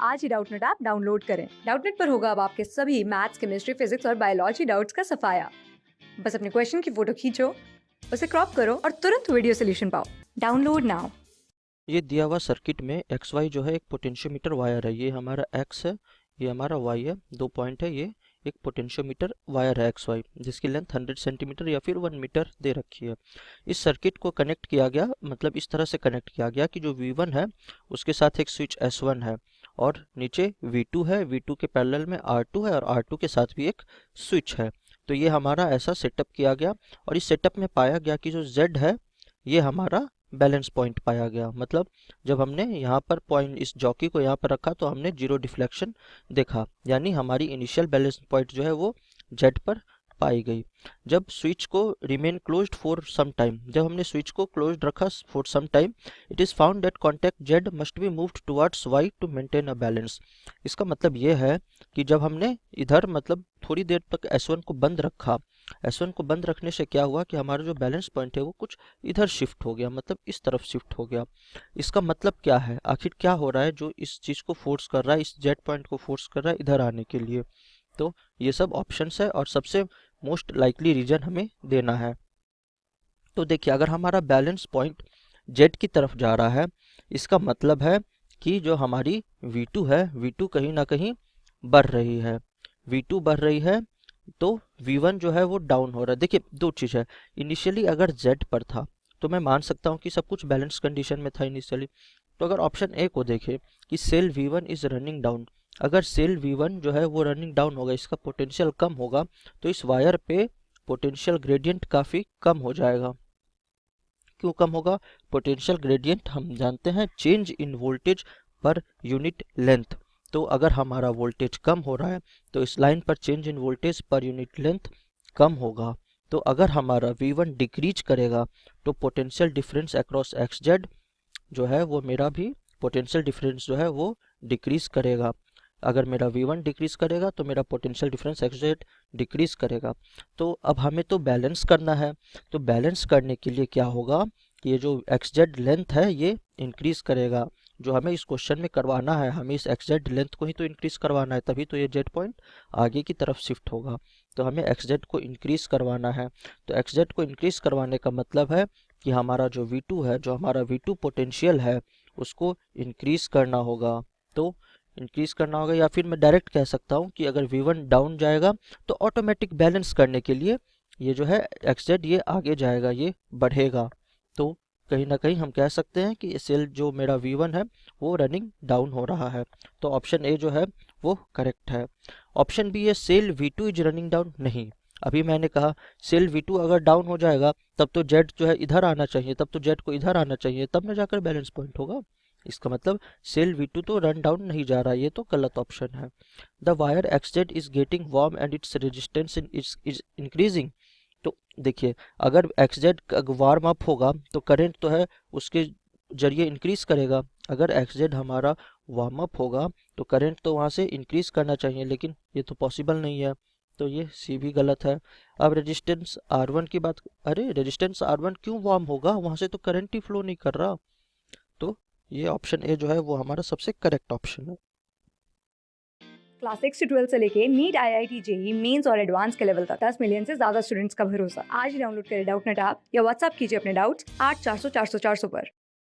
आज ही Doubtnut app download करें। Doubtnut पर होगा अब आपके सभी मैथ्स, केमिस्ट्री, फिजिक्स और बायोलॉजी डाउट्स का सफाया। बस अपने क्वेश्चन की फोटो खींचो, उसे क्रॉप करो और तुरंत वीडियो सोल्यूशन पाओ। Download now. ये दिया हुआ सर्किट में एक्स वाई जो है एक पोटेंशियोमीटर वायर है। ये हमारा एक्स है, ये हमारा वाई है। 2 पॉइंट है। ये एक पोटेंशियोमीटर वायर है एक्स वाई, जिसकी लेंथ 100 सेंटीमीटर या फिर 1 मीटर दे रखी है। इस सर्किट को कनेक्ट किया गया, मतलब इस तरह से कनेक्ट किया गया कि जो V1 है उसके साथ एक स्विच S1 है और नीचे V2 है। V2 के पैरेलल में R2 है और R2 के साथ भी एक स्विच है। तो ये हमारा ऐसा सेटअप किया गया और इस सेटअप में पाया गया कि जो Z है ये हमारा बैलेंस पॉइंट पाया गया। मतलब जब हमने यहाँ पर पॉइंट, इस जॉकी को यहाँ पर रखा तो हमने जीरो डिफ्लेक्शन देखा, यानी हमारी इनिशियल बैलेंस पॉइंट जो है वो जेड पर पाई गई। जब स्विच को remain closed for some time, जब हमने स्विच को क्लोज्ड रखा for some time, it is found that contact Z must be moved towards Y to maintain a balance. इसका मतलब ये है कि जब हमने इधर मतलब थोड़ी देर तक S1 को बंद रखा, S1 को बंद रखने से क्या हुआ कि हमारा जो बैलेंस पॉइंट है वो कुछ इधर शिफ्ट हो गया, मतलब इस तरफ शिफ्ट हो गया। इसका मतलब क्या है, आखिर क्या हो रहा है जो इस चीज़ को फोर्स कर रहा है, इस जेड पॉइंट को फोर्स कर रहा है इधर आने के लिए। तो ये सब ऑप्शंस है और सबसे मोस्ट लाइकली रीजन हमें देना है। तो देखिए, अगर हमारा बैलेंस पॉइंट जेड की तरफ जा रहा है, इसका मतलब है कि जो हमारी V2 है, V2 कहीं ना कहीं बढ़ रही है। V2 बढ़ रही है तो V1 जो है वो डाउन हो रहा है। देखिए, दो चीज़ है। इनिशियली अगर Z पर था तो मैं मान सकता हूँ कि सब कुछ बैलेंस कंडीशन में था इनिशियली। तो अगर ऑप्शन ए को देखें कि cell V1 is running down, अगर सेल V1 जो है वो रनिंग डाउन होगा, इसका पोटेंशियल कम होगा, तो इस वायर पे पोटेंशियल ग्रेडियंट काफ़ी कम हो जाएगा। क्यों कम होगा? पोटेंशियल ग्रेडियंट हम जानते हैं change in voltage per unit length. तो अगर हमारा वोल्टेज कम हो रहा है तो इस लाइन पर change in voltage per unit length कम होगा। तो अगर हमारा V1 डिक्रीज करेगा तो potential difference across X Z जो है वो मेरा भी पोटेंशियल डिफरेंस जो है वो डिक्रीज करेगा। अगर मेरा V1 डिक्रीज करेगा तो मेरा potential difference x Z decrease करेगा। तो अब हमें तो बैलेंस करना है। तो बैलेंस करने के लिए क्या होगा कि ये जो एक्स जेड लेंथ है ये इंक्रीज करेगा। जो हमें इस क्वेश्चन में करवाना है, हमें इस एक्स जेड लेंथ को ही तो इंक्रीज करवाना है, तभी तो ये जेड पॉइंट आगे की तरफ शिफ्ट होगा। तो हमें एक्स जेड को इंक्रीज करवाना है। तो एक्स जेड को इंक्रीज करवाने का मतलब है कि हमारा जो V2 है, जो हमारा V2 पोटेंशियल है, उसको इंक्रीज करना होगा। तो इंक्रीज करना होगा, या फिर मैं डायरेक्ट कह सकता हूँ कि अगर V1 डाउन जाएगा तो ऑटोमेटिक बैलेंस करने के लिए ये जो है एक्स जेड ये आगे जाएगा, ये बढ़ेगा। तो कहीं ना कहीं हम कह सकते हैं कि सेल जो मेरा V1 है वो रनिंग डाउन हो रहा है। तो ऑप्शन ए जो है वो करेक्ट है। ऑप्शन बी है cell V2 is running down. नहीं, अभी मैंने कहा सेल V2 अगर डाउन हो जाएगा तब तो जेड जो है इधर आना चाहिए, तब तो जेड को इधर आना चाहिए, तब ना जाकर बैलेंस पॉइंट होगा। इसका मतलब सेल V2 तो रन डाउन नहीं जा रहा, ये तो गलत ऑप्शन है। The wire XZ is getting warm and its resistance is increasing. तो देखिए, अगर एक्सजेड वार्म अप होगा तो करंट तो है उसके जरिए इंक्रीज करेगा। अगर एक्सजेड हमारा वार्म अप होगा तो करंट तो वहाँ से इंक्रीज करना चाहिए, लेकिन ये तो पॉसिबल नहीं है। तो ये सी भी गलत है। अब रेजिस्टेंस R1 की बात, अरे रेजिस्टेंस R1 क्यों वार्म होगा, वहाँ से तो करंट ही फ्लो नहीं कर रहा। तो ये ऑप्शन ए जो है वो हमारा सबसे करेक्ट ऑप्शन है। क्लास 6 से 12 से लेके नीट, IIT, JEE मेंस और एडवांस के लेवल तक 10 मिलियन से ज्यादा स्टूडेंट्स का भरोसा। आज ही डाउनलोड करें डाउटनेट ऐप या व्हाट्सएप कीजिए अपने डाउट्स 8400 400 400 पर।